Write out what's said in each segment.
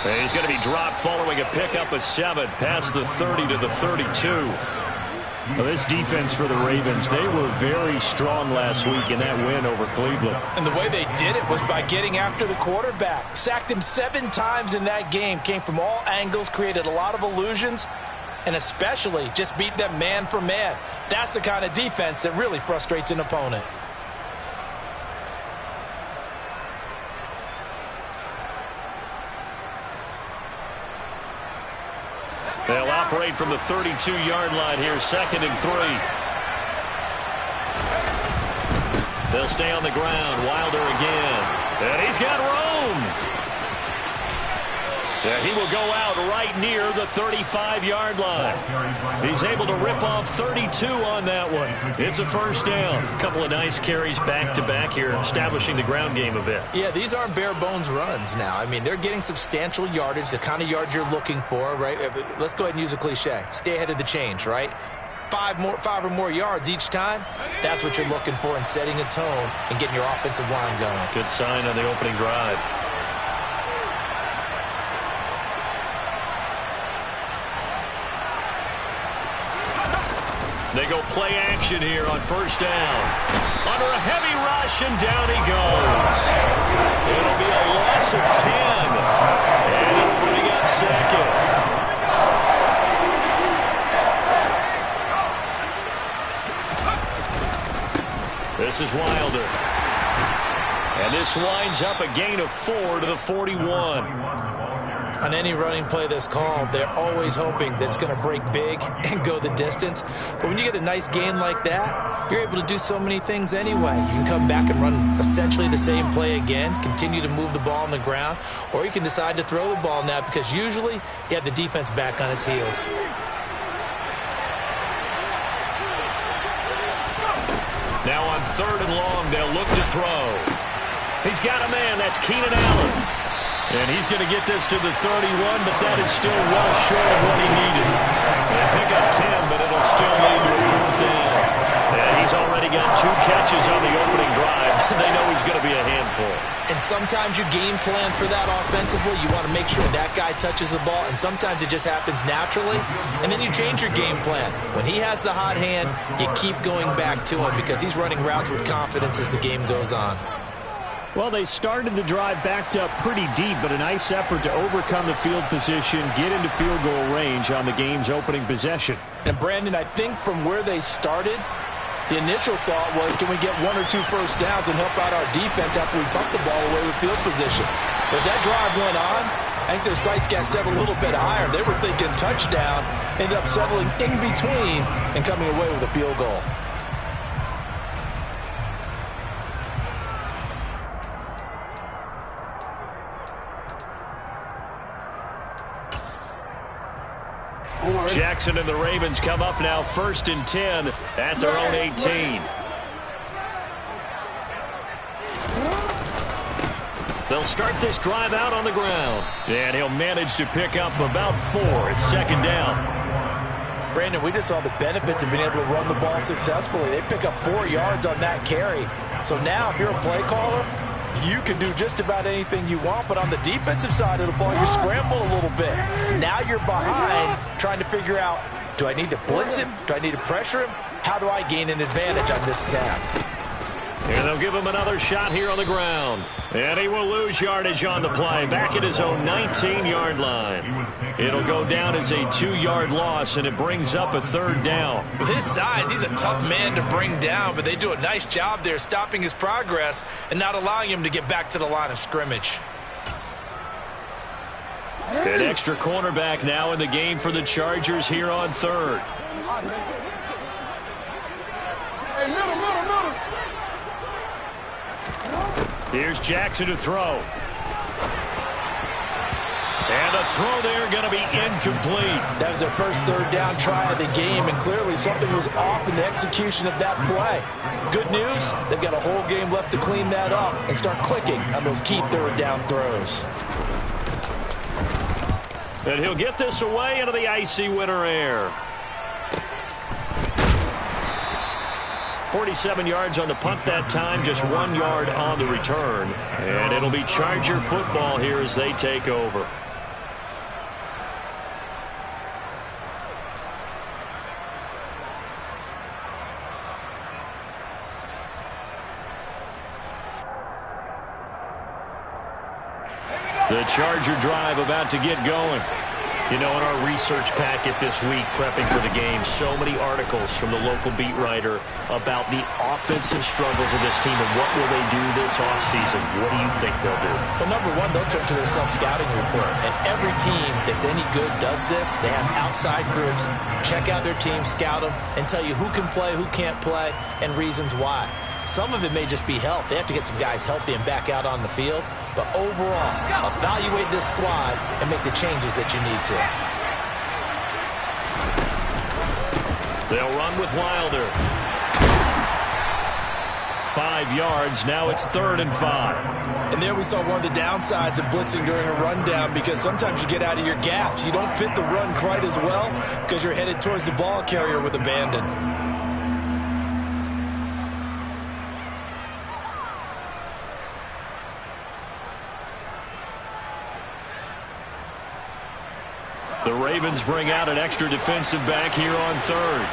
And he's going to be dropped following a pickup of 7 past the 30 to the 32. Well, this defense for the Ravens, they were very strong last week in that win over Cleveland. And the way they did it was by getting after the quarterback. Sacked him 7 times in that game. Came from all angles, created a lot of illusions, and especially just beat them man for man. That's the kind of defense that really frustrates an opponent. They'll operate from the 32-yard line here, 2nd and 3. They'll stay on the ground. Wilder again. And he's got room. Yeah, he will go out right near the 35-yard line. He's able to rip off 32 on that one. It's a first down. A couple of nice carries back-to-back here, establishing the ground game a bit. Yeah, these aren't bare-bones runs now. I mean, they're getting substantial yardage, the kind of yards you're looking for, right? Let's go ahead and use a cliche. Stay ahead of the change, right? 5 or more yards each time, that's what you're looking for in setting a tone and getting your offensive line going. Good sign on the opening drive. They go play action here on first down. Under a heavy rush, and down he goes. It'll be a loss of 10. And it'll bring up 2nd. This is Wilder. And this winds up a gain of 4 to the 41. On any running play that's called, they're always hoping that it's going to break big and go the distance. But when you get a nice gain like that, you're able to do so many things anyway. You can come back and run essentially the same play again, continue to move the ball on the ground, or you can decide to throw the ball now because usually you have the defense back on its heels. Now on 3rd and long, they'll look to throw. He's got a man. That's Keenan Allen. And he's going to get this to the 31, but that is still well short of what he needed. They pick up 10, but it'll still lead to a 4th down. And he's already got 2 catches on the opening drive. They know he's going to be a handful. And sometimes you game plan for that offensively. You want to make sure that guy touches the ball, and sometimes it just happens naturally. And then you change your game plan. When he has the hot hand, you keep going back to him because he's running routes with confidence as the game goes on. Well, they started the drive backed up pretty deep, but a nice effort to overcome the field position, get into field goal range on the game's opening possession. And, Brandon, I think from where they started, the initial thought was, can we get 1 or 2 first downs and help out our defense after we bump the ball away with field position? As that drive went on, I think their sights got set a little bit higher. They were thinking touchdown, ended up settling in between and coming away with a field goal. Jackson and the Ravens come up now 1st and 10 at their own 18. They'll start this drive out on the ground. And he'll manage to pick up about 4. It's 2nd down. Brandon, we just saw the benefits of being able to run the ball successfully. They pick up 4 yards on that carry. So now if you're a play caller, you can do just about anything you want, but on the defensive side of the ball, you scramble a little bit. Now you're behind trying to figure out, do I need to blitz him? Do I need to pressure him? How do I gain an advantage on this snap? And they'll give him another shot here on the ground. And he will lose yardage on the play, back at his own 19-yard line. It'll go down as a 2-yard loss, and it brings up a 3rd down. With his size, he's a tough man to bring down, but they do a nice job there stopping his progress and not allowing him to get back to the line of scrimmage. An extra cornerback now in the game for the Chargers here on 3rd. Here's Jackson to throw. And a throw there going to be incomplete. That was their first 3rd down try of the game, and clearly something was off in the execution of that play. Good news, they've got a whole game left to clean that up and start clicking on those key 3rd down throws. And he'll get this away into the icy winter air. 47 yards on the punt that time, just 1 yard on the return. And it'll be Charger football here as they take over. The Charger drive about to get going. You know, in our research packet this week, prepping for the game, so many articles from the local beat writer about the offensive struggles of this team and what will they do this offseason. What do you think they'll do? Well, number one, they'll turn to their self-scouting report. And every team that's any good does this. They have outside groups, check out their team, scout them, and tell you who can play, who can't play, and reasons why. Some of it may just be health. They have to get some guys healthy and back out on the field. But overall, evaluate this squad and make the changes that you need to. They'll run with Wilder. 5 yards. Now it's 3rd and 5. And there we saw one of the downsides of blitzing during a rundown, because sometimes you get out of your gaps. You don't fit the run quite as well because you're headed towards the ball carrier with abandon. The Ravens bring out an extra defensive back here on 3rd.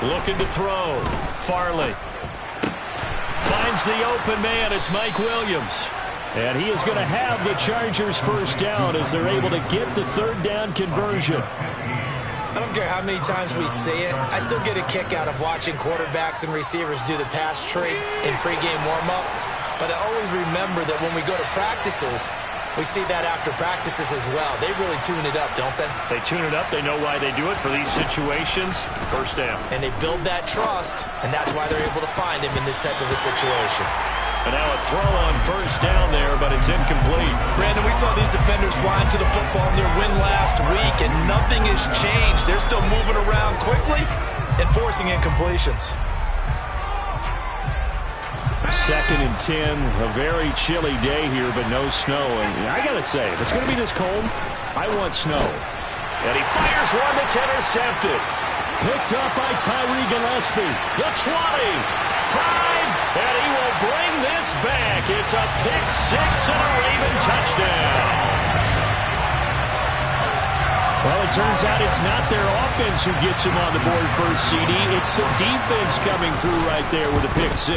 Looking to throw. Farley finds the open man. It's Mike Williams. And he is going to have the Chargers first down as they're able to get the 3rd down conversion. I don't care how many times we say it, I still get a kick out of watching quarterbacks and receivers do the pass tree in pregame warm-up. But I always remember that when we go to practices, we see that after practices as well. They really tune it up, don't they? They tune it up. They know why they do it for these situations. First down. And they build that trust, and that's why they're able to find him in this type of a situation. And now a throw on first down there, but it's incomplete. Brandon, we saw these defenders flying to the football in their win last week, and nothing has changed. They're still moving around quickly and forcing incompletions. 2nd and 10, a very chilly day here, but no snow. And I got to say, if it's going to be this cold, I want snow. And he fires one that's intercepted. Picked up by Tyree Gillespie. The 20, 5, and he will bring this back. It's a pick 6 and a Raven touchdown. Well, it turns out it's not their offense who gets him on the board first, CD. It's the defense coming through right there with a pick 6.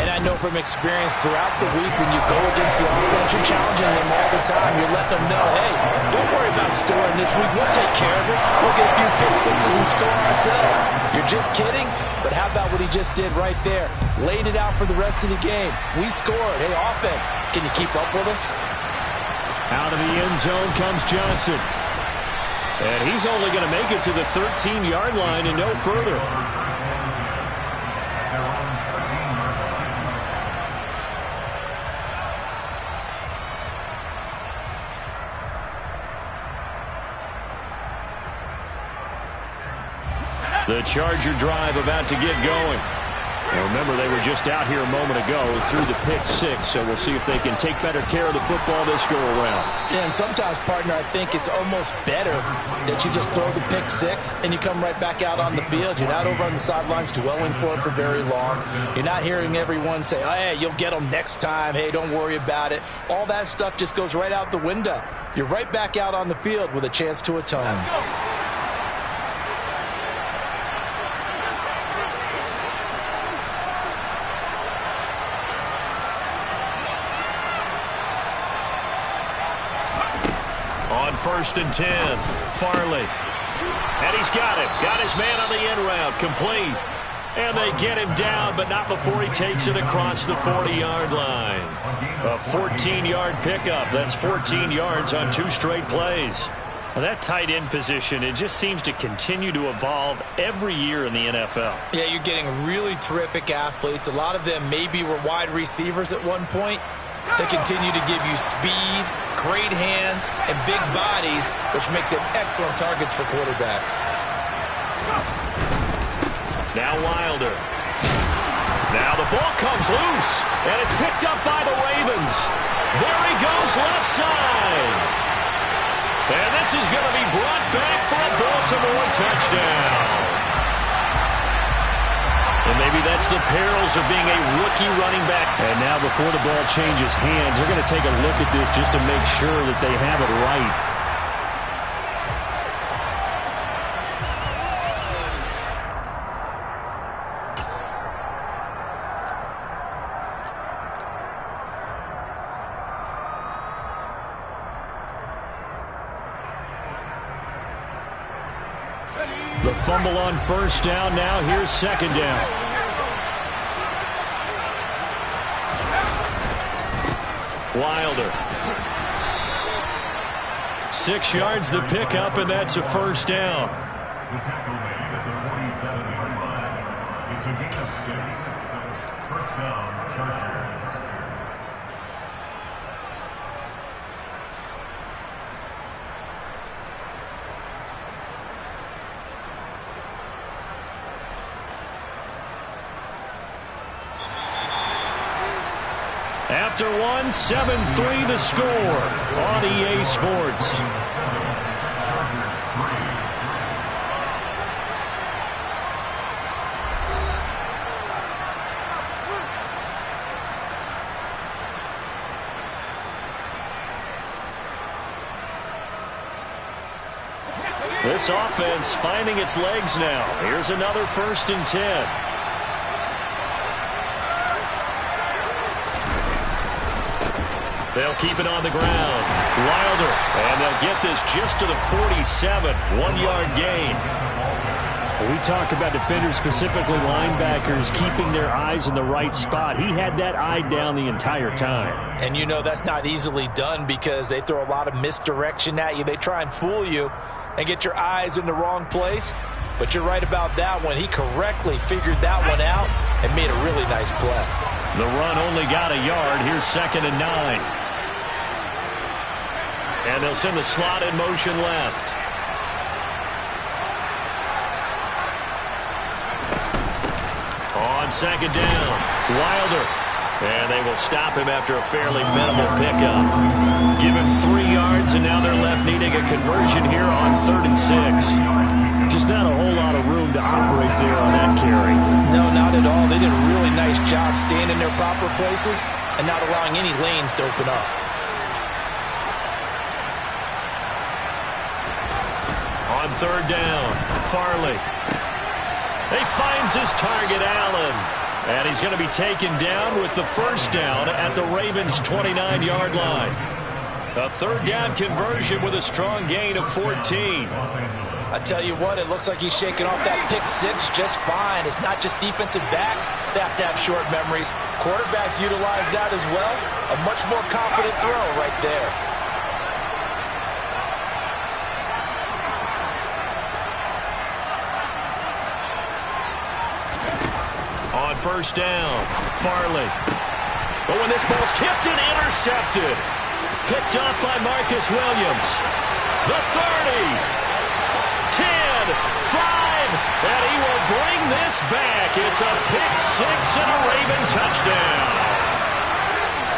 And I know from experience throughout the week when you go against the offense, you're challenging them all the time. You're letting them know, hey, don't worry about scoring this week. We'll take care of it. We'll get a few pick 6s and score ourselves. You're just kidding? But how about what he just did right there? Laid it out for the rest of the game. We scored. Hey, offense, can you keep up with us? Out of the end zone comes Johnson. And he's only going to make it to the 13-yard line and no further. The Charger drive about to get going. Well, remember, they were just out here a moment ago through the pick 6, so we'll see if they can take better care of the football this go-around. Yeah, and sometimes, partner, I think it's almost better that you just throw the pick 6 and you come right back out on the field. You're not over on the sidelines dwelling for it for very long. You're not hearing everyone say, oh, hey, you'll get them next time. Hey, don't worry about it. All that stuff just goes right out the window. You're right back out on the field with a chance to atone. On 1st and 10, Farley. And he's got him. Got his man on the end route. Complete. And they get him down, but not before he takes it across the 40-yard line. A 14-yard pickup. That's 14 yards on 2 straight plays. Well, that tight end position, it just seems to continue to evolve every year in the NFL. Yeah, you're getting really terrific athletes. A lot of them maybe were wide receivers at one point. They continue to give you speed, great hands, and big bodies, which make them excellent targets for quarterbacks. Now Wilder. Now the ball comes loose, and it's picked up by the Ravens. There he goes left side. And this is going to be brought back for a Baltimore touchdown. And maybe that's the perils of being a rookie running back. And now before the ball changes hands, they're going to take a look at this just to make sure that they have it right. The fumble on first down. Now here's second down. Wilder. 6 yards the pickup, and that's a first down. The tackle made at the 47-yard line. It's a gain of 6. First down, Chargers. After one, 7-3 the score on EA Sports. This offense finding its legs now. Here's another 1st and 10. They'll keep it on the ground. Wilder, and they'll get this just to the 47. 1-yard gain. We talk about defenders, specifically linebackers, keeping their eyes in the right spot. He had that eye down the entire time. And you know that's not easily done because they throw a lot of misdirection at you. They try and fool you and get your eyes in the wrong place. But you're right about that one. He correctly figured that one out and made a really nice play. The run only got a yard. Here's 2nd and 9. And they'll send the slot in motion left. On 2nd down, Wilder. And they will stop him after a fairly minimal pickup. Give him 3 yards, and now they're left needing a conversion here on 3rd and 6. Just not a whole lot of room to operate there on that carry. No, not at all. They did a really nice job staying in their proper places and not allowing any lanes to open up. On 3rd down, Farley. He finds his target, Allen. And he's going to be taken down with the 1st down at the Ravens' 29-yard line. A 3rd down conversion with a strong gain of 14. I tell you what, it looks like he's shaking off that pick 6 just fine. It's not just defensive backs that have to have short memories. Quarterbacks utilize that as well. A much more confident throw right there. On 1st down, Farley. But when this ball's tipped and intercepted, picked up by Marcus Williams. The 30. 10, 5, and he will bring this back. It's a pick 6 and a Raven touchdown.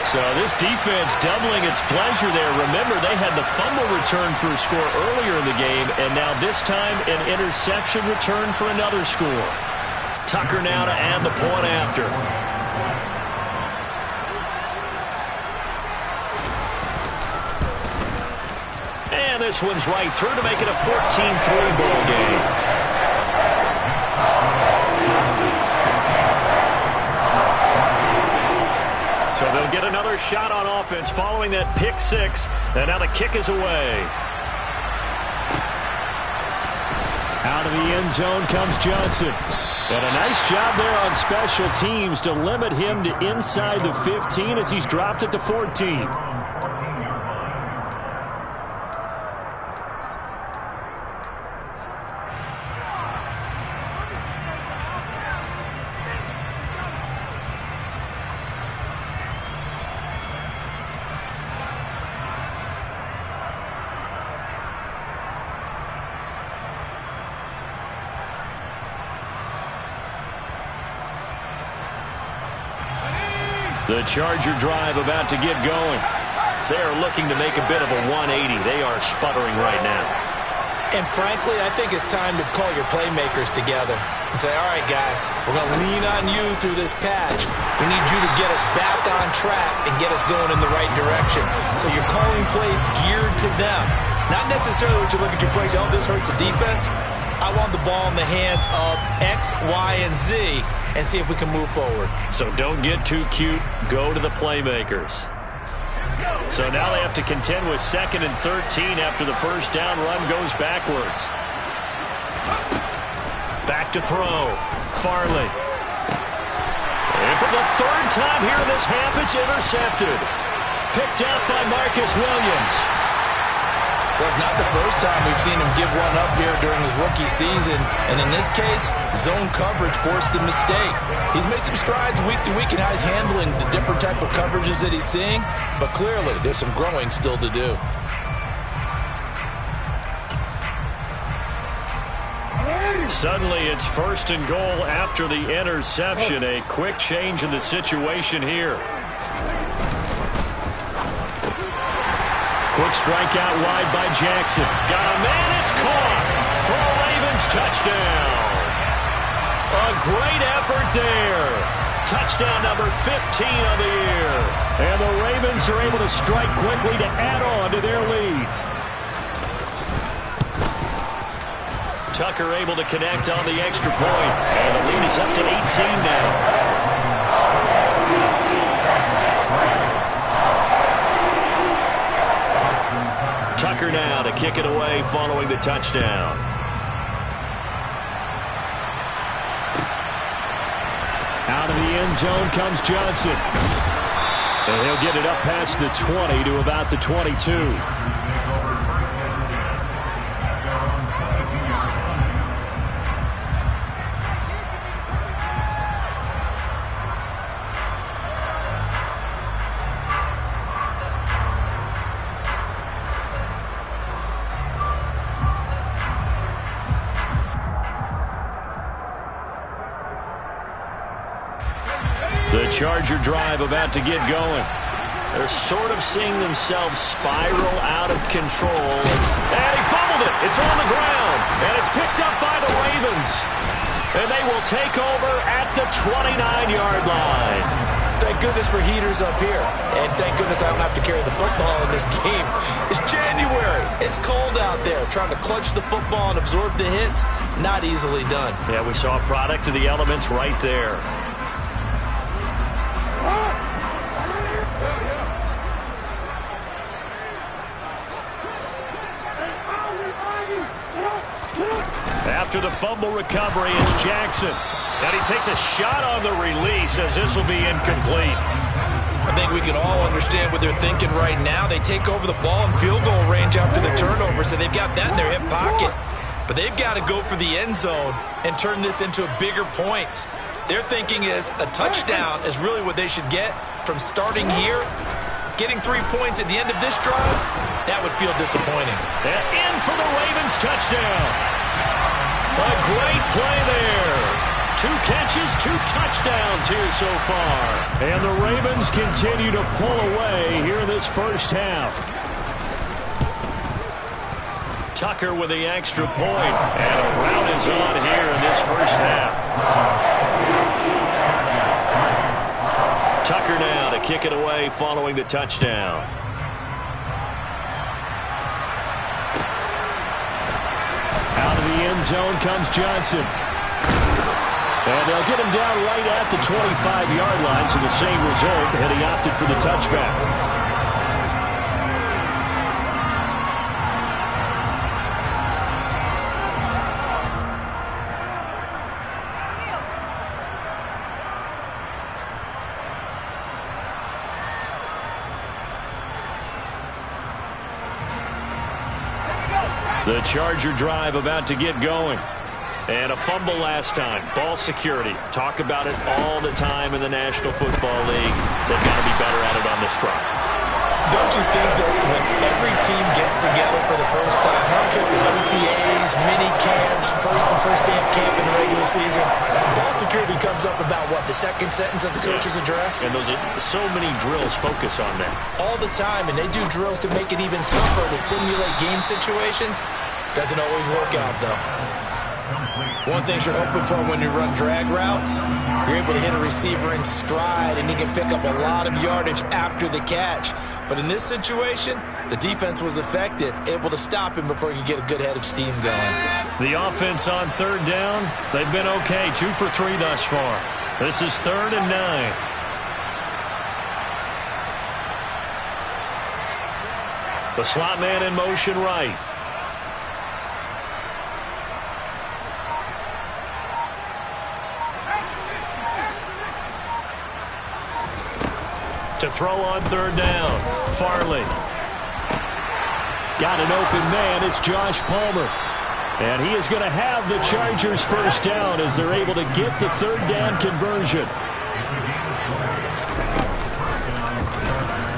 So this defense doubling its pleasure there. Remember, they had the fumble return for a score earlier in the game, and now this time an interception return for another score. Tucker now to add the point after. And this one's right through to make it a 14-3 ball game. So they'll get another shot on offense following that pick 6. And now the kick is away. Out of the end zone comes Johnson. And a nice job there on special teams to limit him to inside the 15 as he's dropped it to 14. The Charger drive about to get going. They are looking to make a bit of a 180. They are sputtering right now. And frankly, I think it's time to call your playmakers together and say, all right, guys, we're going to lean on you through this patch. We need you to get us back on track and get us going in the right direction. So you're calling plays geared to them. Not necessarily what you look at your plays, oh, this hurts the defense. I want the ball in the hands of X, Y, and Z and see if we can move forward. So don't get too cute. Go to the playmakers. So now they have to contend with 2nd and 13 after the 1st down run goes backwards. Back to throw. Farley. And for the third time here in this half, it's intercepted. Picked up by Marcus Williams. Well, it's not the first time we've seen him give one up here during his rookie season. And in this case, zone coverage forced the mistake. He's made some strides week to week in how he's handling the different type of coverages that he's seeing. But clearly, there's some growing still to do. Suddenly, it's 1st and goal after the interception. A quick change in the situation here. Quick strike out wide by Jackson. Got a man, it's caught for a Ravens touchdown. A great effort there. Touchdown number 15 of the year. And the Ravens are able to strike quickly to add on to their lead. Tucker able to connect on the extra point. And the lead is up to 18 now. Tucker now to kick it away following the touchdown. Out of the end zone comes Johnson. And he'll get it up past the 20 to about the 22. The Charger drive about to get going. They're sort of seeing themselves spiral out of control. And he fumbled it. It's on the ground. And it's picked up by the Ravens. And they will take over at the 29-yard line. Thank goodness for heaters up here. And thank goodness I don't have to carry the football in this game. It's January. It's cold out there. Trying to clutch the football and absorb the hits, not easily done. Yeah, we saw a product of the elements right there. After the fumble recovery, it's Jackson. And he takes a shot on the release as this will be incomplete. I think we can all understand what they're thinking right now. They take over the ball in field goal range after the turnover, so they've got that in their hip pocket. But they've got to go for the end zone and turn this into bigger points. Their thinking is a touchdown is really what they should get from starting here. Getting 3 points at the end of this drive, that would feel disappointing. And in for the Ravens touchdown. A great play there. 2 catches, 2 touchdowns here so far. And the Ravens continue to pull away here in this first half. Tucker with the extra point. And a rout is on here in this first half. Tucker now to kick it away following the touchdown. Out of the end zone comes Johnson. And they'll get him down right at the 25-yard line, so the same result, and he opted for the touchback. The Charger drive about to get going. And a fumble last time. Ball security. Talk about it all the time in the National Football League. They've got to be better at it on this drive. Don't you think that when every team gets together for the first time, I don't care if it's OTAs, mini camps, first day of camp in the regular season, ball security comes up about what, the second sentence of the coach's address? And those are so many drills focus on that. All the time, and they do drills to make it even tougher to simulate game situations. Doesn't always work out, though. One thing you're hoping for when you run drag routes, you're able to hit a receiver in stride, and he can pick up a lot of yardage after the catch. But in this situation, the defense was effective, able to stop him before he could get a good head of steam going. The offense on third down, they've been okay, 2 for 3 thus far. This is 3rd and 9. The slot man in motion right. To throw on third down, Farley. Got an open man. It's Josh Palmer. And he is going to have the Chargers first down as they're able to get the third down conversion.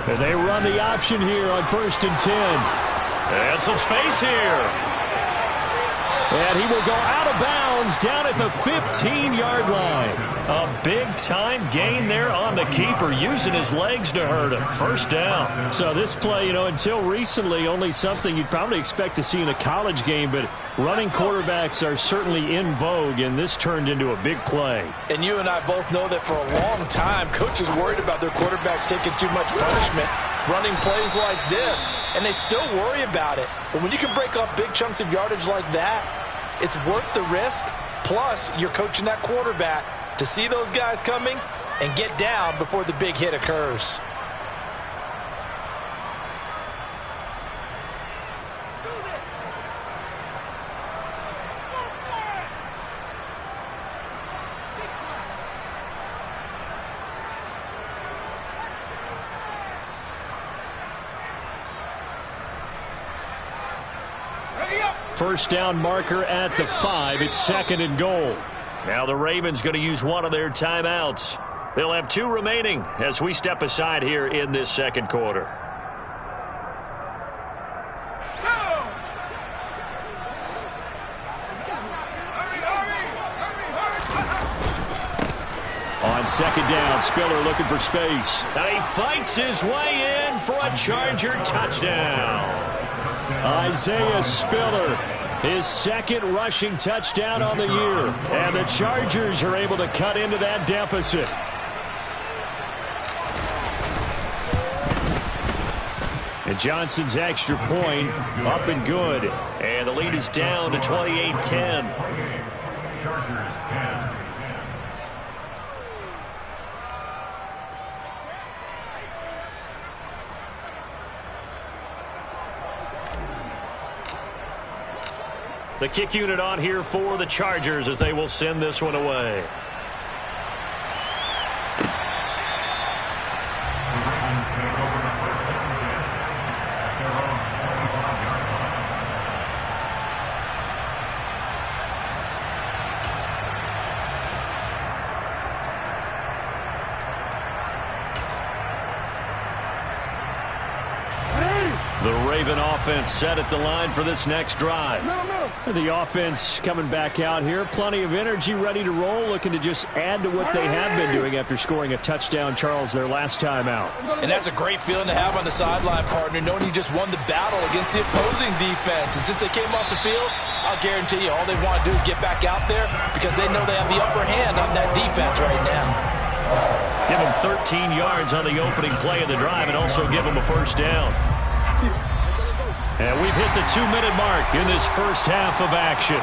And they run the option here on 1st and 10. And some space here. And he will go out of bounds down at the 15-yard line. A big-time gain there on the keeper, using his legs to hurt him. First down. So this play, until recently, only something you'd probably expect to see in a college game, but running quarterbacks are certainly in vogue, and this turned into a big play. And you and I both know that for a long time, coaches worried about their quarterbacks taking too much punishment, running plays like this, and they still worry about it. But when you can break up big chunks of yardage like that, it's worth the risk. Plus, you're coaching that quarterback to see those guys coming and get down before the big hit occurs. First down marker at the 5. It's 2nd and goal. Now the Ravens going to use one of their timeouts. They'll have 2 remaining as we step aside here in this second quarter. On 2nd down, Spiller looking for space. And he fights his way in for a Charger touchdown. Isaiah Spiller, his 2nd rushing touchdown on the year. And the Chargers are able to cut into that deficit. And Johnson's extra point up and good. And the lead is down to 28-10. Chargers 10. The kick unit on here for the Chargers as they will send this one away. The Raven offense set at the line for this next drive. The offense coming back out here. Plenty of energy, ready to roll, looking to just add to what they have been doing after scoring a touchdown, Charles, their last time out. And that's a great feeling to have on the sideline, partner, knowing you just won the battle against the opposing defense. And since they came off the field, I'll guarantee you all they want to do is get back out there because they know they have the upper hand on that defense right now. Give them 13 yards on the opening play of the drive and also give them a first down. And we've hit the 2-minute mark in this first half of action.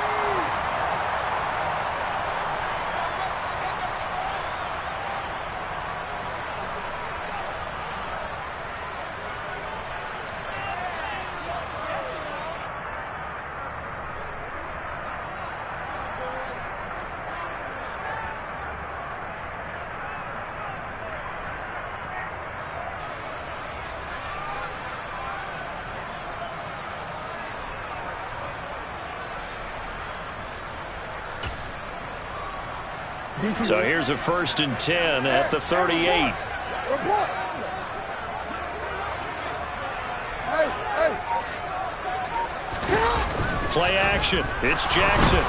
So here's a 1st and 10 at the 38. Play action. It's Jackson.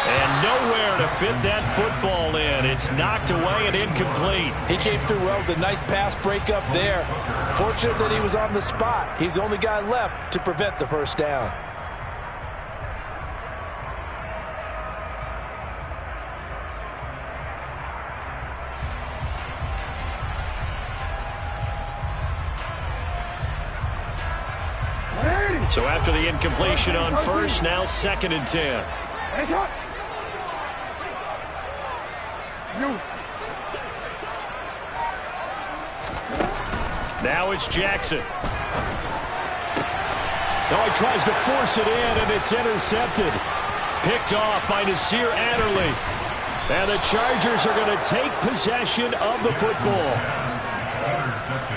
And nowhere to fit that football in. It's knocked away and incomplete. He came through well with a nice pass breakup there. Fortunate that he was on the spot. He's the only guy left to prevent the first down. So after the incompletion on first, now 2nd and 10. Now it's Jackson. Now he tries to force it in, and it's intercepted. Picked off by Nasir Adderley. And the Chargers are going to take possession of the football.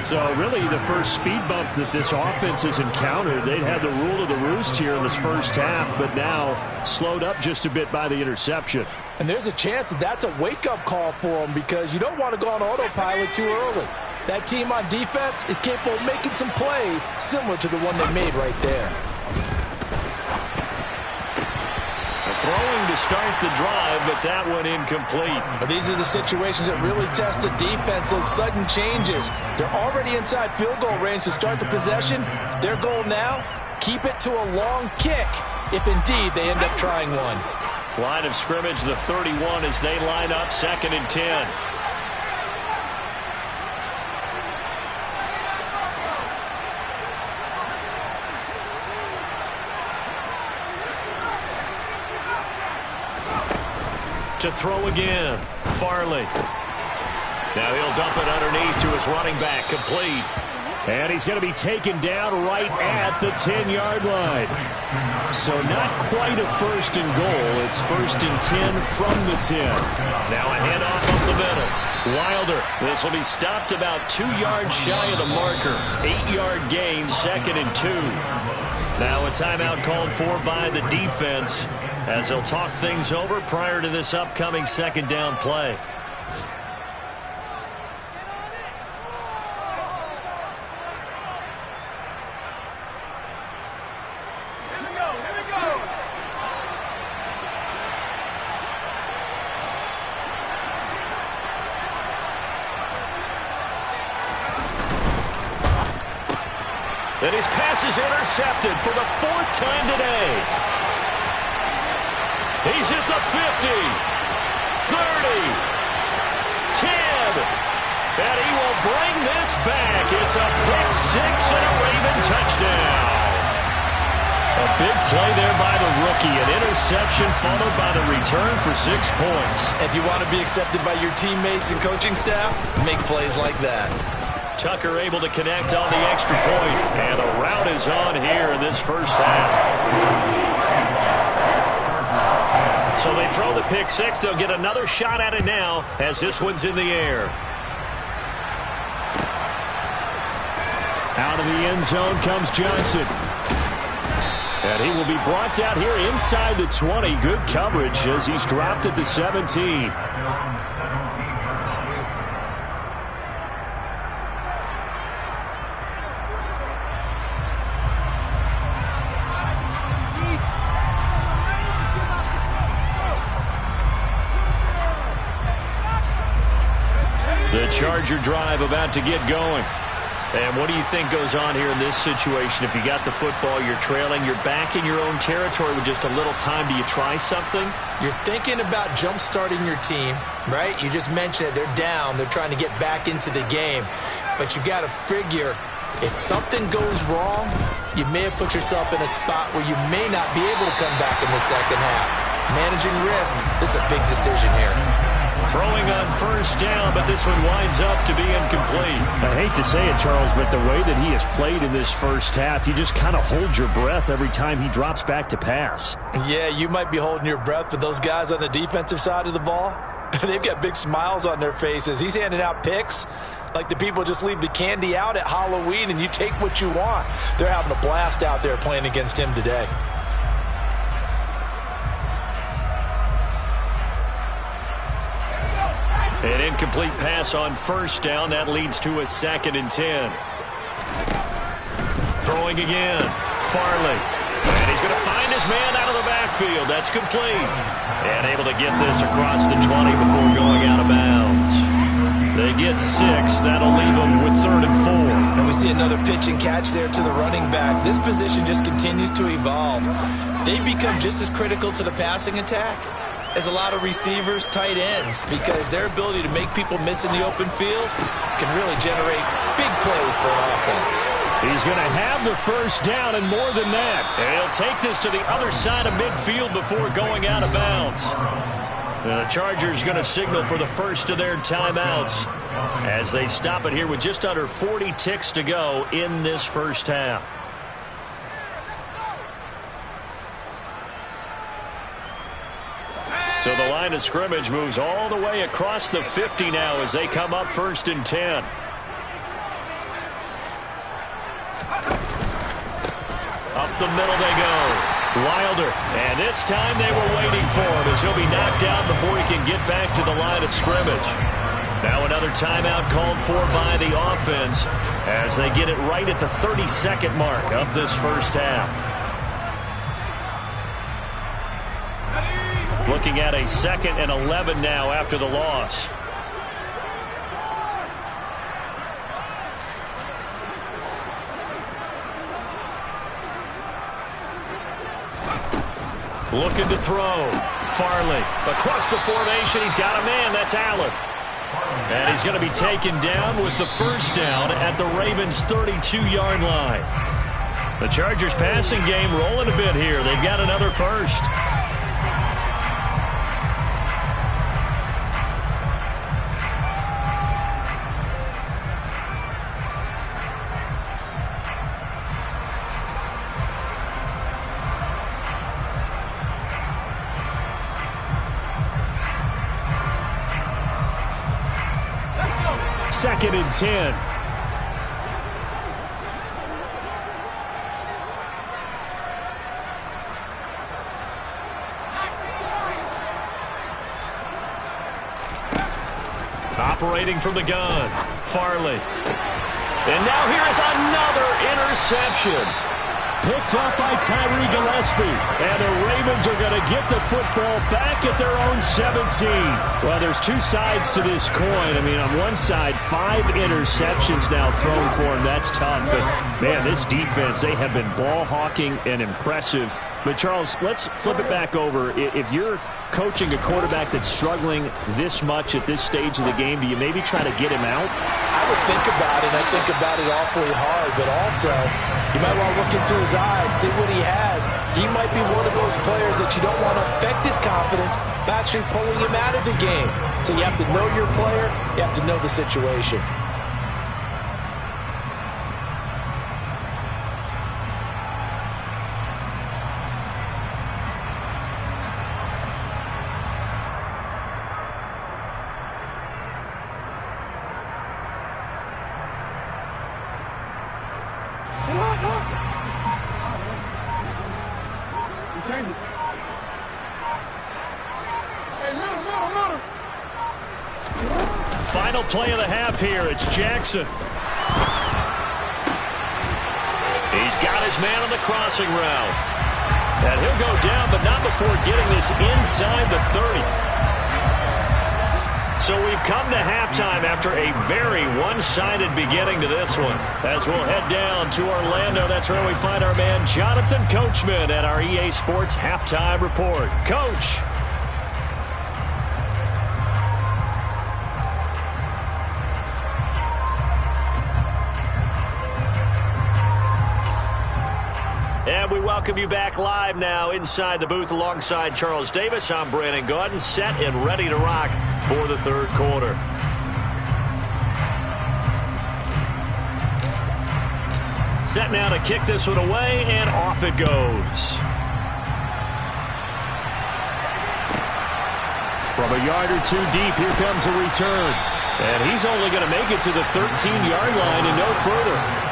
So really the first speed bump that this offense has encountered, they'd had the rule of the roost here in this first half, but now slowed up just a bit by the interception. And there's a chance that that's a wake-up call for them because you don't want to go on autopilot too early. That team on defense is capable of making some plays similar to the one they made right there. Throwing to start the drive, but that one incomplete. But these are the situations that really test a defense, those sudden changes. They're already inside field goal range to start the possession. Their goal now, keep it to a long kick, if indeed they end up trying one. Line of scrimmage, the 31 as they line up 2nd and 10. To throw again. Farley. Now he'll dump it underneath to his running back. Complete. And he's going to be taken down right at the 10-yard line. So not quite a 1st and goal. It's 1st and 10 from the 10. Now a handoff up the middle. Wilder. This will be stopped about 2 yards shy of the marker. 8-yard gain, 2nd and 2. Now a timeout called for by the defense as they'll talk things over prior to this upcoming 2nd down play. And his pass is intercepted for the 4th time today. He's at the 50, 30, 10, and he will bring this back. It's a pick 6 and a Raven touchdown. A big play there by the rookie. An interception followed by the return for 6 points. If you want to be accepted by your teammates and coaching staff, make plays like that. Tucker able to connect on the extra point, and the route is on here in this first half. So they throw the pick 6. They'll get another shot at it now as this one's in the air. Out of the end zone comes Johnson. And he will be brought down here inside the 20. Good coverage as he's dropped at the 17. The Charger drive about to get going. And what do you think goes on here in this situation? If you got the football, you're trailing, you're back in your own territory with just a little time. Do you try something? You're thinking about jump-starting your team, right? You just mentioned it. They're down. They're trying to get back into the game. But you got to figure if something goes wrong, you may have put yourself in a spot where you may not be able to come back in the second half. Managing risk, this is a big decision here. Throwing on 1st down, but this one winds up to be incomplete. I hate to say it, Charles, but the way that he has played in this first half, you just kind of hold your breath every time he drops back to pass. Yeah, you might be holding your breath, but those guys on the defensive side of the ball, they've got big smiles on their faces. He's handing out picks like the people just leave the candy out at Halloween and you take what you want. They're having a blast out there playing against him today. An incomplete pass on 1st down. That leads to a 2nd and 10. Throwing again. Farley. And he's going to find his man out of the backfield. That's complete. And able to get this across the 20 before going out of bounds. They get 6. That'll leave them with 3rd and 4. And we see another pitch and catch there to the running back. This position just continues to evolve. They become just as critical to the passing attack as a lot of receivers, tight ends, because their ability to make people miss in the open field can really generate big plays for an offense. He's going to have the 1st down and more than that. And he'll take this to the other side of midfield before going out of bounds. The Chargers going to signal for the first of their timeouts as they stop it here with just under 40 ticks to go in this first half. So the line of scrimmage moves all the way across the 50 now as they come up 1st and 10. Up the middle they go. Wilder. And this time they were waiting for him as he'll be knocked out before he can get back to the line of scrimmage. Now another timeout called for by the offense as they get it right at the 30-second mark of this first half. Looking at a 2nd and 11 now after the loss. Looking to throw. Farley across the formation. He's got a man. That's Allen. And he's going to be taken down with the first down at the Ravens' 32-yard line. The Chargers passing game rolling a bit here. They've got another first. Second and 10. Operating from the gun. Farley. And now here is another interception. Picked up by Tyree Gillespie. And the Ravens are going to get the football back at their own 17. Well, there's two sides to this coin. I mean, on one side, 5 interceptions now thrown for him. That's tough. But, man, this defense, they have been ball hawking and impressive. But, Charles, let's flip it back over. If you're coaching a quarterback that's struggling this much at this stage of the game, do you maybe try to get him out? I would think about it. I think about it awfully hard, but also you might want to look into his eyes, see what he has. He might be one of those players that you don't want to affect his confidence by actually pulling him out of the game. So you have to know your player. You have to know the situation. Final play of the half here. It's Jackson. He's got his man on the crossing route. And he'll go down, but not before getting this inside the 30. So we've come to halftime after a very one-sided beginning to this one. As we'll head down to Orlando, that's where we find our man Jonathan Coachman at our EA Sports Halftime Report. Coach. And we welcome you back live now inside the booth alongside Charles Davis. I'm Brandon Gaudin, set and ready to rock for the third quarter. Set now to kick this one away, and off it goes. From a yard or two deep, here comes a return. And he's only going to make it to the 13-yard line and no further.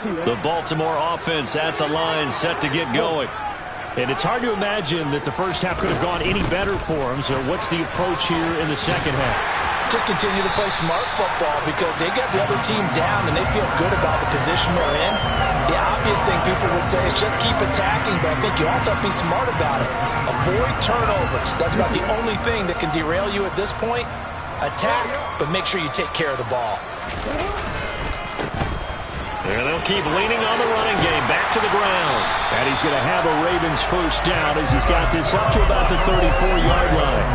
The Baltimore offense at the line, set to get going. And it's hard to imagine that the first half could have gone any better for them. So what's the approach here in the second half? Just continue to play smart football because they got the other team down and they feel good about the position they're in. The obvious thing people would say is just keep attacking, but I think you also have to be smart about it. Avoid turnovers. That's about the only thing that can derail you at this point. Attack, but make sure you take care of the ball. And they'll keep leaning on the running game, back to the ground. And he's going to have a Ravens first down as he's got this up to about the 34-yard line.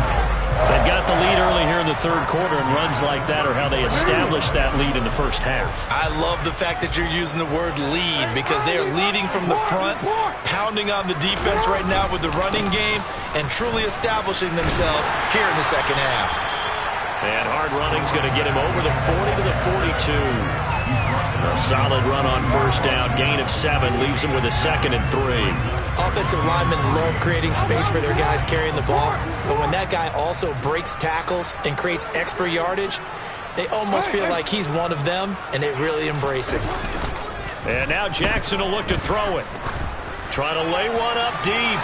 They've got the lead early here in the third quarter, and runs like that are how they established that lead in the first half. I love the fact that you're using the word lead because they are leading from the front, pounding on the defense right now with the running game, and truly establishing themselves here in the second half. And hard running's going to get him over the 40 to the 42. A solid run on first down. Gain of 7 leaves them with a 2nd and 3. Offensive linemen love creating space for their guys carrying the ball, but when that guy also breaks tackles and creates extra yardage, they almost feel like he's one of them, and they really embrace it. And now Jackson will look to throw it. Trying to lay one up deep.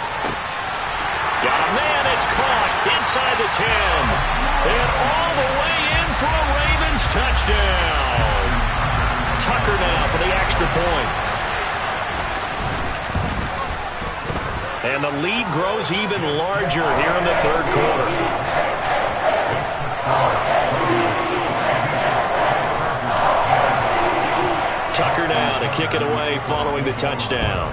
Got a man, it's caught inside the 10. And all the way in for a Ravens touchdown. Tucker now for the extra point. And the lead grows even larger here in the 3rd quarter. Tucker now to kick it away following the touchdown.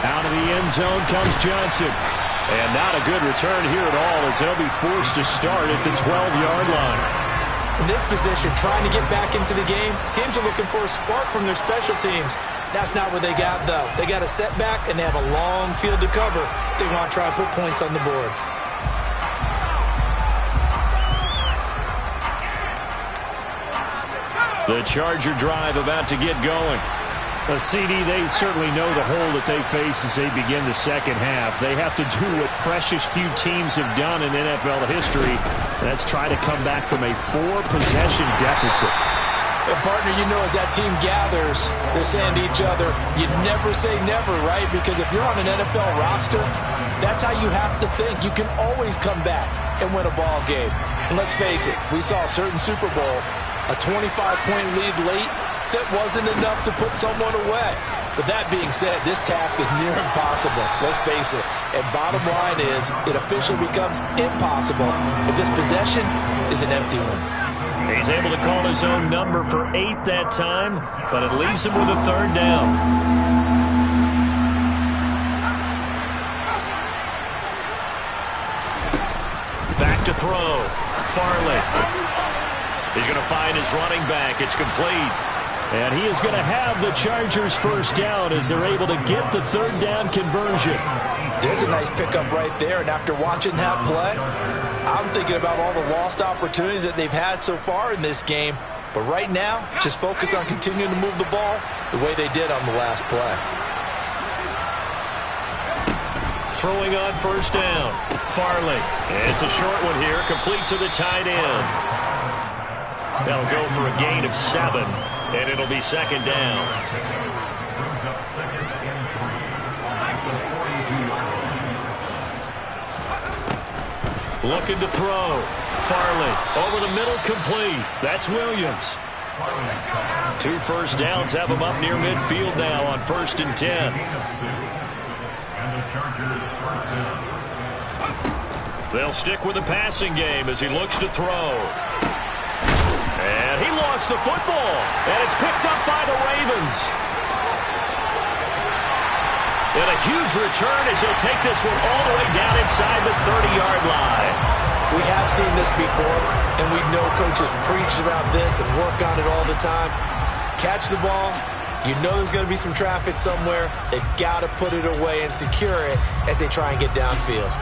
Out of the end zone comes Johnson. And not a good return here at all as they'll be forced to start at the 12-yard line. In this position, trying to get back into the game, teams are looking for a spark from their special teams. That's not what they got, though. They got a setback, and they have a long field to cover if they want to try and put points on the board. The Charger drive about to get going. A CD, they certainly know the hole that they face as they begin the second half. They have to do what precious few teams have done in NFL history. That's try to come back from a 4-possession deficit. Well, partner, you know, as that team gathers, they're saying to each other, you never say never, right? Because if you're on an NFL roster, that's how you have to think. You can always come back and win a ball game. And let's face it, we saw a certain Super Bowl, a 25-point lead late, that wasn't enough to put someone away. But that being said, this task is near impossible. Let's face it. And bottom line is, it officially becomes impossible if this possession is an empty one. He's able to call his own number for 8 that time, but it leaves him with a 3rd down. Back to throw. Farley. He's going to find his running back. It's complete. And he is going to have the Chargers first down as they're able to get the 3rd down conversion. There's a nice pickup right there, and after watching that play, I'm thinking about all the lost opportunities that they've had so far in this game. But right now, just focus on continuing to move the ball the way they did on the last play. Throwing on first down. Farley. It's a short one here, complete to the tight end. They'll go for a gain of 7. And it'll be 2nd down. Looking to throw. Farley over the middle, complete. That's Williams. 2 first downs have him up near midfield now on 1st and 10. They'll stick with the passing game as he looks to throw. And he lost the football. And it's picked up by the Ravens. And a huge return as he'll take this one all the way down inside the 30-yard line. We have seen this before, and we know coaches preach about this and work on it all the time. Catch the ball. You know there's going to be some traffic somewhere. They've got to put it away and secure it as they try and get downfield.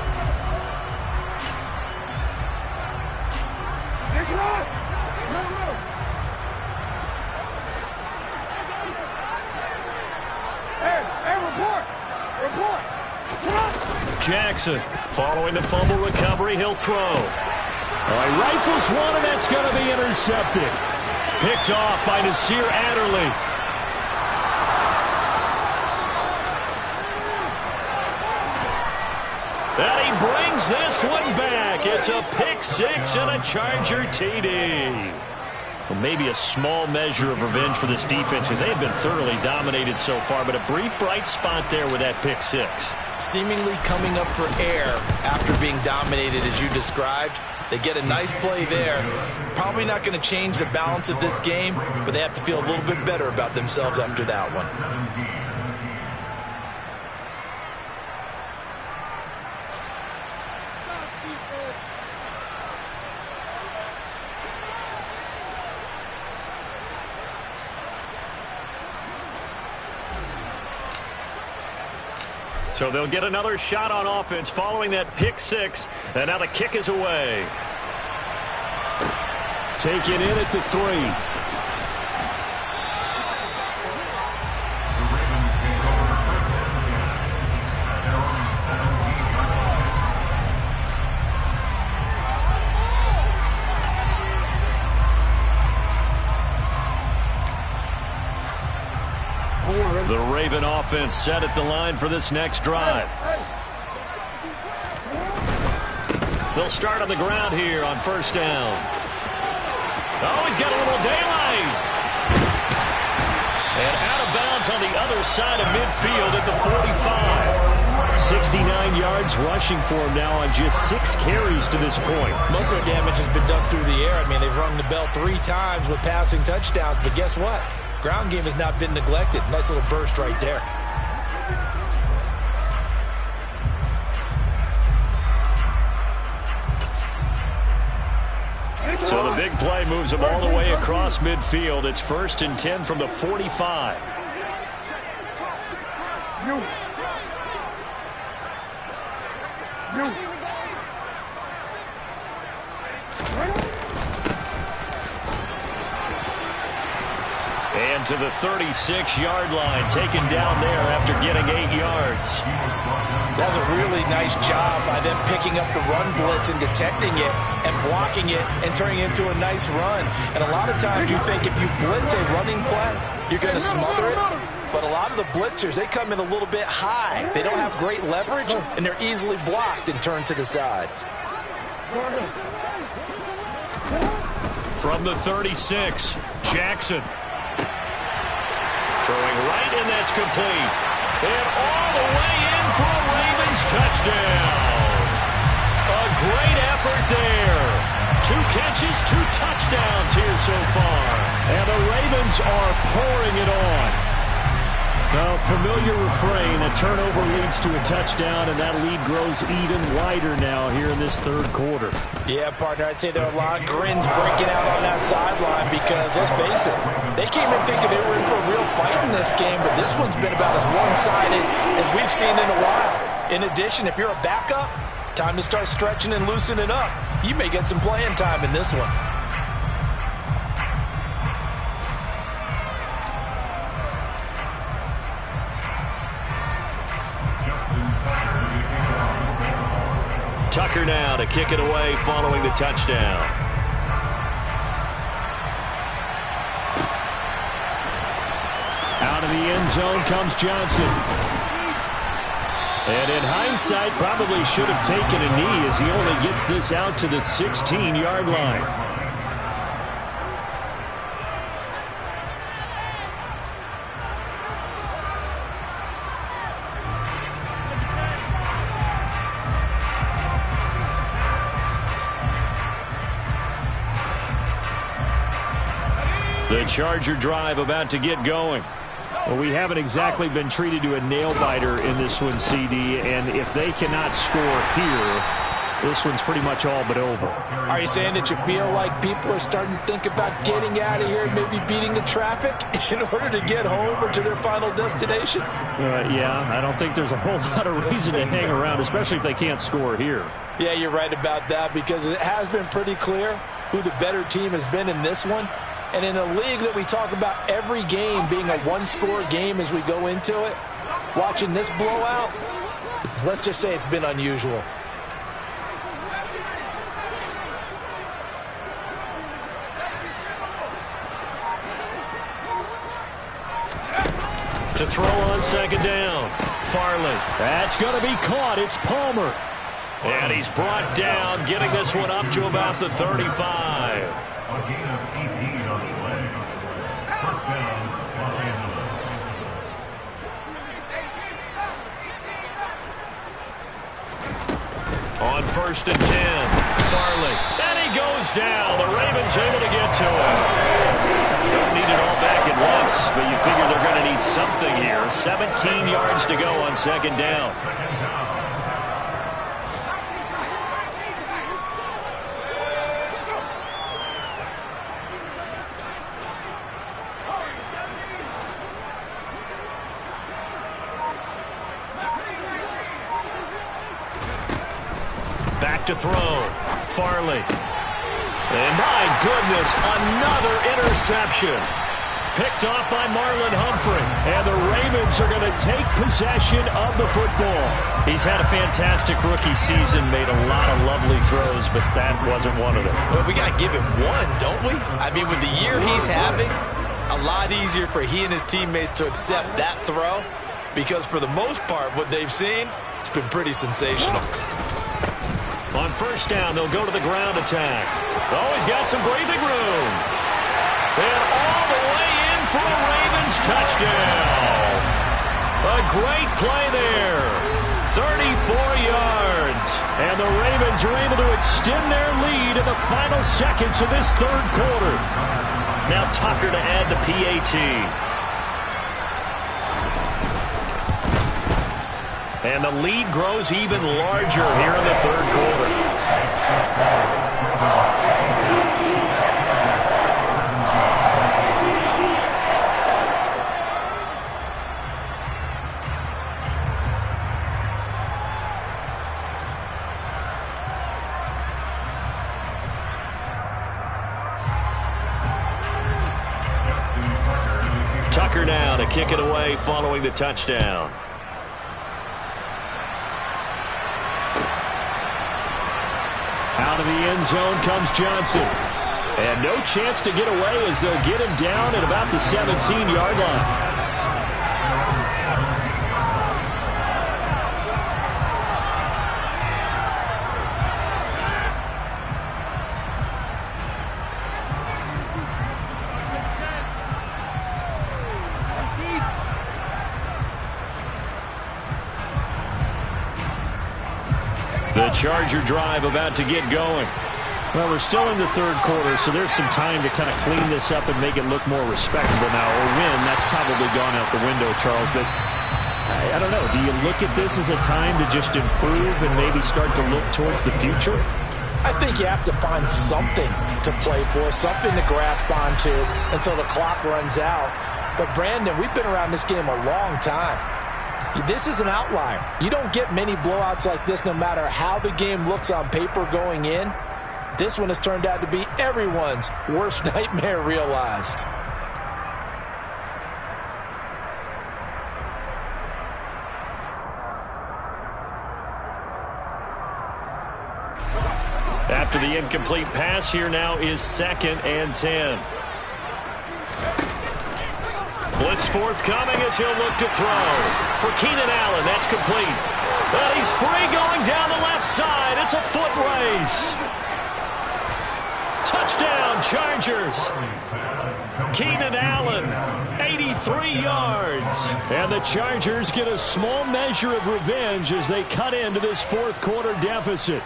Jackson, following the fumble recovery, he'll throw. He rifles one, and that's going to be intercepted. Picked off by Nasir Adderley. And he brings this one back. It's a pick 6 and a Charger TD. Well, maybe a small measure of revenge for this defense because they've been thoroughly dominated so far, but a brief bright spot there with that pick 6. Seemingly coming up for air after being dominated as you described. They get a nice play there. Probably not going to change the balance of this game, but they have to feel a little bit better about themselves after that one. So they'll get another shot on offense following that pick 6, and now the kick is away. taken in at the 3. The Ravens take over first and 10 at their own 17-yard line. The Raven offense set at the line for this next drive. They'll start on the ground here on first down. Oh, he's got a little daylight. And out of bounds on the other side of midfield at the 45. 69 yards rushing for him now on just 6 carries to this point. Most of their damage has been done through the air. I mean, they've rung the bell 3 times with passing touchdowns, but guess what? Ground game has not been neglected. Nice little burst right there. So the big play moves them all the way across midfield. It's first and 10 from the 45. And to the 36-yard line, taken down there after getting 8 yards. That's a really nice job by them picking up the run blitz and detecting it and blocking it and turning it into a nice run. And a lot of times you think if you blitz a running play, you're going to smother it. But a lot of the blitzers, they come in a little bit high. They don't have great leverage, and they're easily blocked and turned to the side. From the 36, Jackson. Throwing right, and that's complete. And all the way in for a Ravens touchdown. A great effort there. 2 catches, 2 touchdowns here so far. And the Ravens are pouring it on. A familiar refrain, a turnover leads to a touchdown, and that lead grows even wider now here in this third quarter. Yeah, partner, I'd say there are a lot of grins breaking out on that sideline because, let's face it, they came in thinking they were in for a real fight in this game, but this one's been about as one-sided as we've seen in a while. In addition, if you're a backup, time to start stretching and loosening up. You may get some playing time in this one. Tucker now to kick it away following the touchdown. Out of the end zone comes Johnson. And in hindsight, probably should have taken a knee as he only gets this out to the 16-yard line. The Charger drive about to get going. Well, we haven't exactly been treated to a nail-biter in this one, CD, and if they cannot score here, this one's pretty much all but over. Are you saying that you feel like people are starting to think about getting out of here and maybe beating the traffic in order to get home or to their final destination? Yeah, I don't think there's a whole lot of reason to hang around, especially if they can't score here. Yeah, you're right about that because it has been pretty clear who the better team has been in this one. And in a league that we talk about every game being a one-score game as we go into it, watching this blowout, let's just say it's been unusual. To throw on second down, Farley. That's going to be caught. It's Palmer. And he's brought down, getting this one up to about the 35. A gain of 18 on the play. First down, Los Angeles. On first and 10, Farley. And he goes down. The Ravens able to get to him. Don't need it all back at once, but you figure they're going to need something here. 17 yards to go on second down. To throw. Farley. And my goodness, another interception. Picked off by Marlon Humphrey. And the Ravens are going to take possession of the football. He's had a fantastic rookie season, made a lot of lovely throws, but that wasn't one of them. Well, we got to give him one, don't we? I mean, with the year he's having, a lot easier for he and his teammates to accept that throw, because for the most part, what they've seen, it's been pretty sensational. On first down, they'll go to the ground attack. Oh, he's got some breathing room. And all the way in for a Ravens touchdown. A great play there. 34 yards. And the Ravens are able to extend their lead in the final seconds of this third quarter. Now Tucker to add the PAT. And the lead grows even larger here in the third quarter. Tucker now to kick it away following the touchdown. Out of the end zone comes Johnson. And no chance to get away as they'll get him down at about the 17-yard line. The Charger drive about to get going. Well, we're still in the third quarter, so there's some time to kind of clean this up and make it look more respectable now. Or win, that's probably gone out the window, Charles. But I don't know. Do you look at this as a time to just improve and maybe start to look towards the future? I think you have to find something to play for, something to grasp onto until the clock runs out. But, Brandon, we've been around this game a long time. This is an outlier. You don't get many blowouts like this no matter how the game looks on paper going in. This one has turned out to be everyone's worst nightmare realized. After the incomplete pass, here now is 2nd and 10. Blitz forthcoming as he'll look to throw. For Keenan Allen, that's complete. But he's free going down the left side. It's a foot race. Touchdown, Chargers. Keenan Allen, 83 yards. And the Chargers get a small measure of revenge as they cut into this fourth quarter deficit.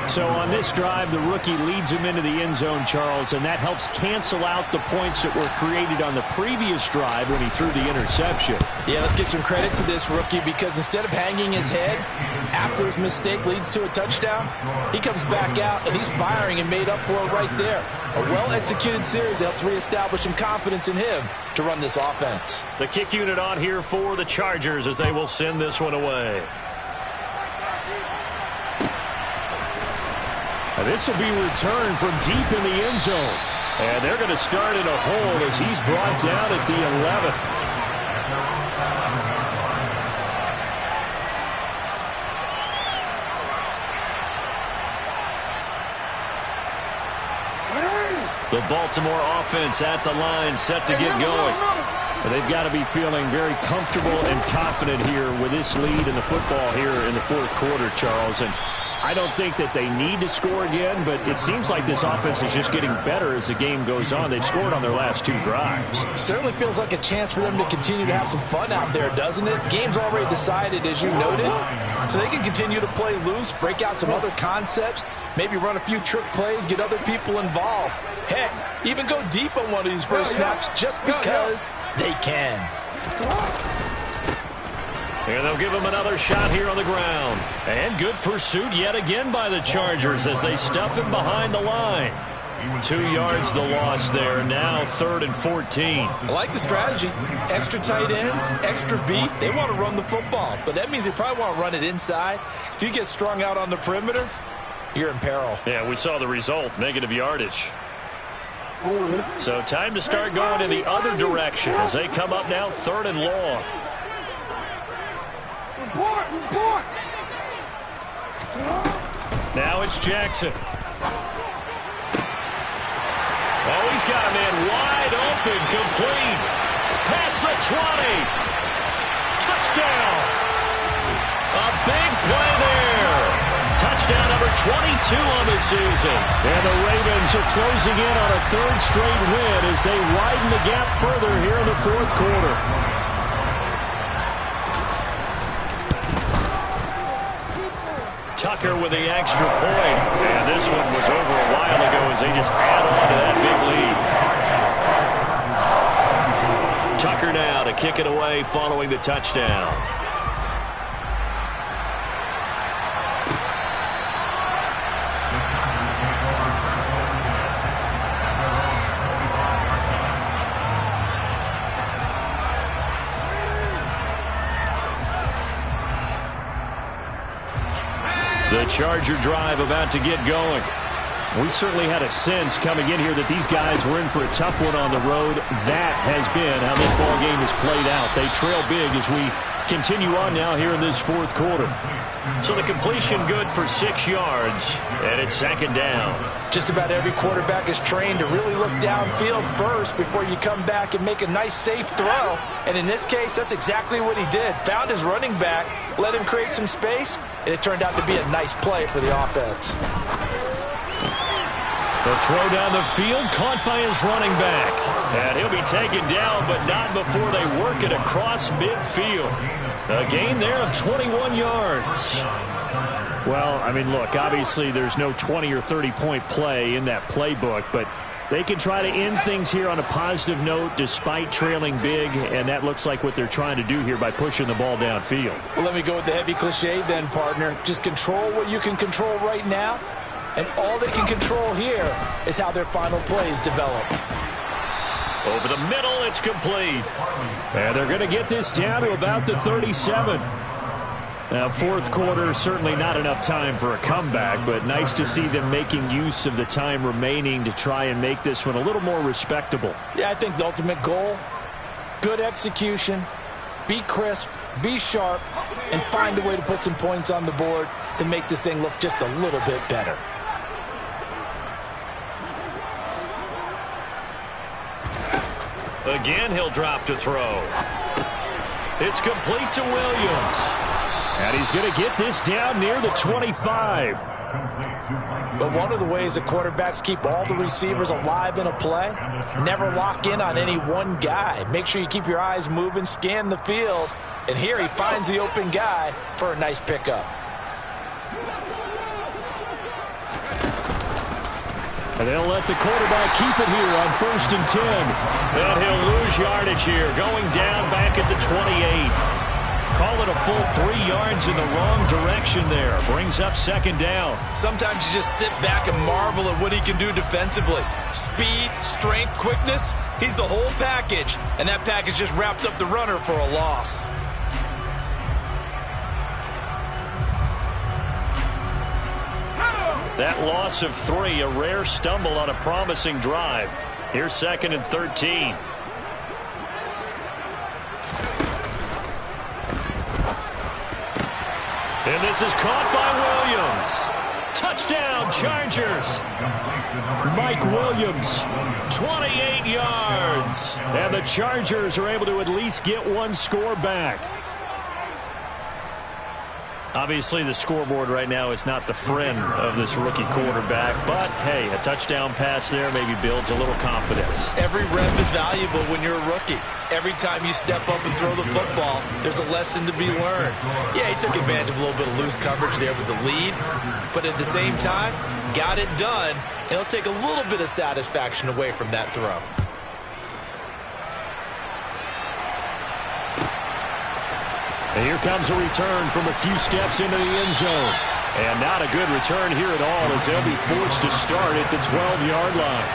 So on this drive, the rookie leads him into the end zone, Charles, and that helps cancel out the points that were created on the previous drive when he threw the interception. Yeah, let's give some credit to this rookie because instead of hanging his head after his mistake leads to a touchdown, he comes back out and he's firing and made up for it right there. A well-executed series helps reestablish some confidence in him to run this offense. The kick unit on here for the Chargers as they will send this one away. This will be returned from deep in the end zone. And they're going to start in a hold as he's brought down at the 11. The Baltimore offense at the line set to get going. And they've got to be feeling very comfortable and confident here with this lead in the football here in the fourth quarter, Charles. And I don't think that they need to score again, but it seems like this offense is just getting better as the game goes on. They've scored on their last 2 drives. Certainly feels like a chance for them to continue to have some fun out there, doesn't it? Game's already decided, as you noted, so they can continue to play loose, break out some other concepts, maybe run a few trick plays, get other people involved. Heck, even go deep on one of these first snaps just because they can. And they'll give him another shot here on the ground. And good pursuit yet again by the Chargers as they stuff him behind the line. 2 yards the loss there. Now 3rd and 14. I like the strategy. Extra tight ends, extra beef. They want to run the football, but that means they probably want to run it inside. If you get strung out on the perimeter, you're in peril. Yeah, we saw the result, negative yardage. So time to start going in the other direction as they come up now 3rd and long. Now it's Jackson. Oh, he's got a man wide open, complete. Past the 20. Touchdown. A big play there. Touchdown number 22 on the season. And the Ravens are closing in on a 3rd straight win as they widen the gap further here in the 4th quarter. Tucker with the extra point. And this one was over a while ago as they just add on to that big lead. Tucker now to kick it away following the touchdown. The Charger drive about to get going. We certainly had a sense coming in here that these guys were in for a tough one on the road. That has been how this ball game has played out. They trail big as we continue on now here in this 4th quarter. So the completion good for 6 yards, and it's 2nd down. Just about every quarterback is trained to really look downfield first before you come back and make a nice, safe throw. And in this case, that's exactly what he did. Found his running back, let him create some space, and it turned out to be a nice play for the offense. The throw down the field, caught by his running back. And he'll be taken down, but not before they work it across midfield. A gain there of 21 yards. Well, I mean, look, obviously there's no 20 or 30-point play in that playbook, but they can try to end things here on a positive note despite trailing big, and that looks like what they're trying to do here by pushing the ball downfield. Well, let me go with the heavy cliche then, partner. Just control what you can control right now, and all they can control here is how their final plays develop. Over the middle, it's complete. And they're going to get this down to about the 37. Now, 4th quarter, certainly not enough time for a comeback, but nice to see them making use of the time remaining to try and make this one a little more respectable. Yeah, I think the ultimate goal, good execution, be crisp, be sharp, and find a way to put some points on the board to make this thing look just a little bit better. Again, he'll drop to throw. It's complete to Williams. And he's going to get this down near the 25. But one of the ways the quarterbacks keep all the receivers alive in a play, never lock in on any one guy. Make sure you keep your eyes moving, scan the field. And here he finds the open guy for a nice pickup. And they'll let the quarterback keep it here on 1st and 10. And he'll lose yardage here, going down back at the 28. Call it a full 3 yards in the wrong direction there. Brings up 2nd down. Sometimes you just sit back and marvel at what he can do defensively. Speed, strength, quickness, he's the whole package. And that package just wrapped up the runner for a loss. That loss of 3, a rare stumble on a promising drive. Here's 2nd and 13. And this is caught by Williams. Touchdown, Chargers. Mike Williams, 28 yards. and the Chargers are able to at least get one score back. Obviously, the scoreboard right now is not the friend of this rookie quarterback. But, hey, a touchdown pass there maybe builds a little confidence. Every rep is valuable when you're a rookie. Every time you step up and throw the football, there's a lesson to be learned. Yeah, he took advantage of a little bit of loose coverage there with the lead. But at the same time, got it done. And it'll take a little bit of satisfaction away from that throw. And here comes a return from a few steps into the end zone. And not a good return here at all as they'll be forced to start at the 12-yard line.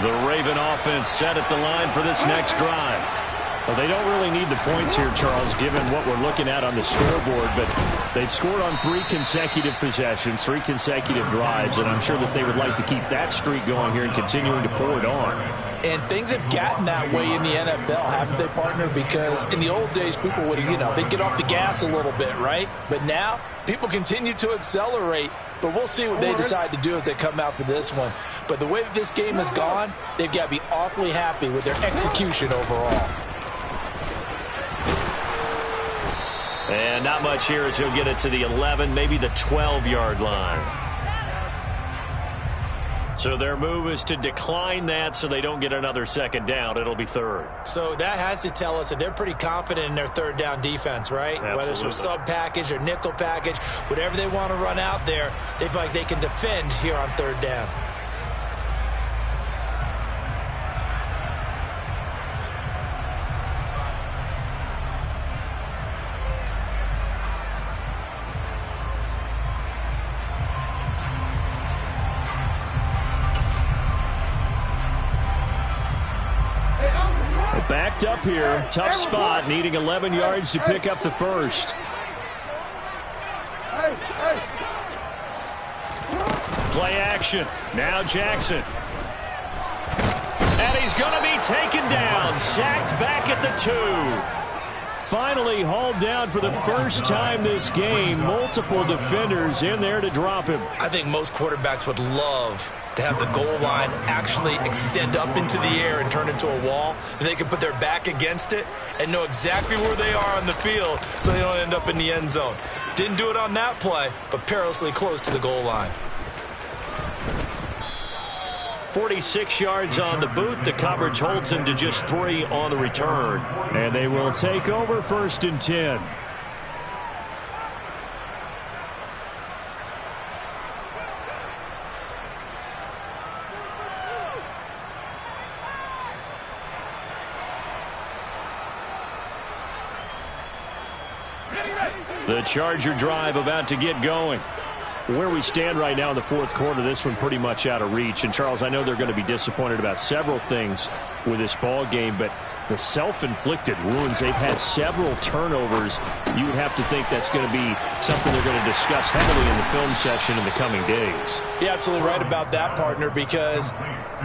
The Raven offense set at the line for this next drive. Well, they don't really need the points here, Charles, given what we're looking at on the scoreboard, but they've scored on 3 consecutive possessions, 3 consecutive drives, and I'm sure that they would like to keep that streak going here and continuing to pour it on. And things have gotten that way in the NFL, haven't they, partner? Because in the old days, people would, they'd get off the gas a little bit, right? But now, people continue to accelerate. But we'll see what they decide to do as they come out for this one. But the way that this game has gone, they've got to be awfully happy with their execution overall. And not much here as he'll get it to the 11, maybe the 12-yard line. So their move is to decline that so they don't get another second down. It'll be third. So that has to tell us that they're pretty confident in their third down defense, right? Absolutely. Whether it's a sub package or nickel package, whatever they want to run out there, they feel like they can defend here on third down. Backed up here, tough spot, needing 11 yards to pick up the first. Play action. Now Jackson. And he's going to be taken down. Sacked back at the 2. Finally hauled down for the first time this game. Multiple defenders in there to drop him. I think most quarterbacks would love to have the goal line actually extend up into the air and turn into a wall. And they can put their back against it and know exactly where they are on the field so they don't end up in the end zone. Didn't do it on that play, but perilously close to the goal line. 46 yards on the boot. The coverage holds him to just 3 on the return. And they will take over 1st and 10. The Charger drive about to get going. Where we stand right now in the 4th quarter, this one pretty much out of reach. And, Charles, I know they're going to be disappointed about several things with this ball game, but the self-inflicted wounds, they've had several turnovers. You would have to think that's going to be something they're going to discuss heavily in the film session in the coming days. You're absolutely right about that, partner, because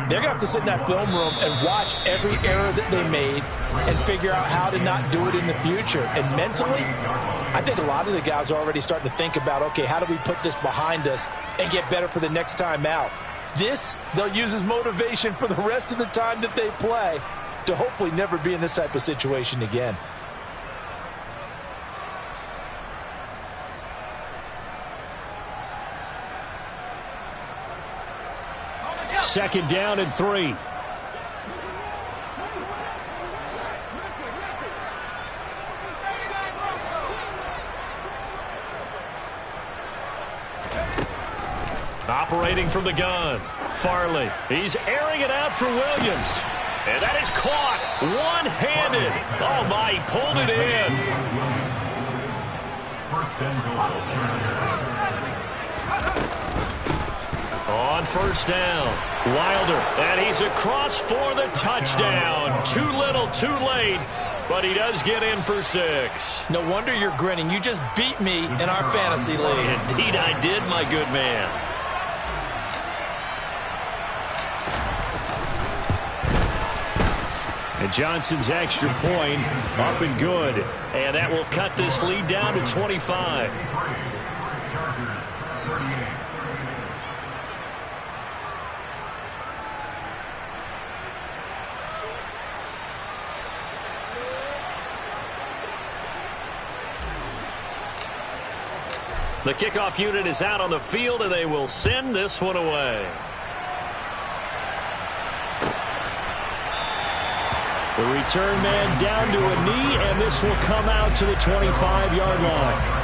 they're going to have to sit in that film room and watch every error that they made and figure out how to not do it in the future. And mentally, I think a lot of the guys are already starting to think about, okay, how do we put this behind us and get better for the next time out? This, they'll use as motivation for the rest of the time that they play to hopefully never be in this type of situation again. Second down and 3. Operating from the gun. Farley. He's airing it out for Williams. And that is caught one-handed. Oh, my, he pulled it in. On 1st down, Wilder. And he's across for the touchdown. Too little, too late. But he does get in for 6. No wonder you're grinning. You just beat me in our fantasy league. Indeed I did, my good man. And Johnson's extra point up and good. And that will cut this lead down to 25. The kickoff unit is out on the field, and they will send this one away. The return man down to a knee, and this will come out to the 25-yard line.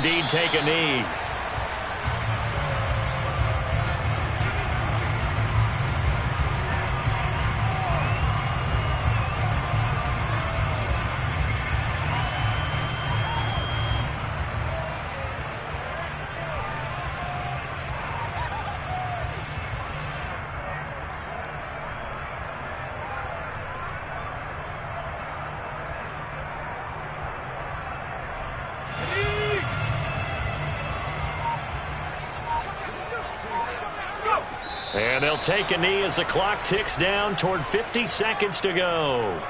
indeed take a knee. And they'll take a knee as the clock ticks down toward 50 seconds to go.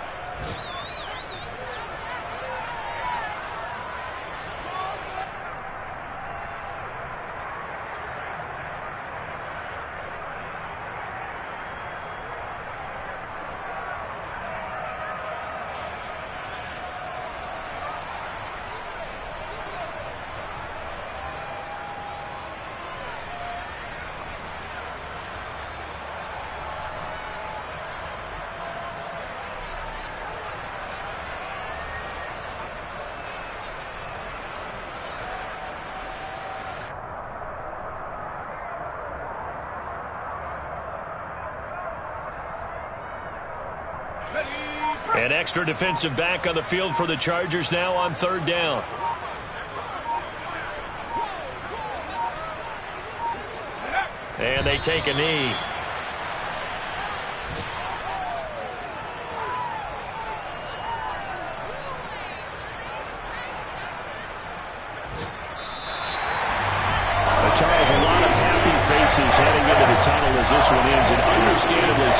An extra defensive back on the field for the Chargers now on third down. And they take a knee. Charles, a lot of happy faces heading into the tunnel as this one ends, and understandably so.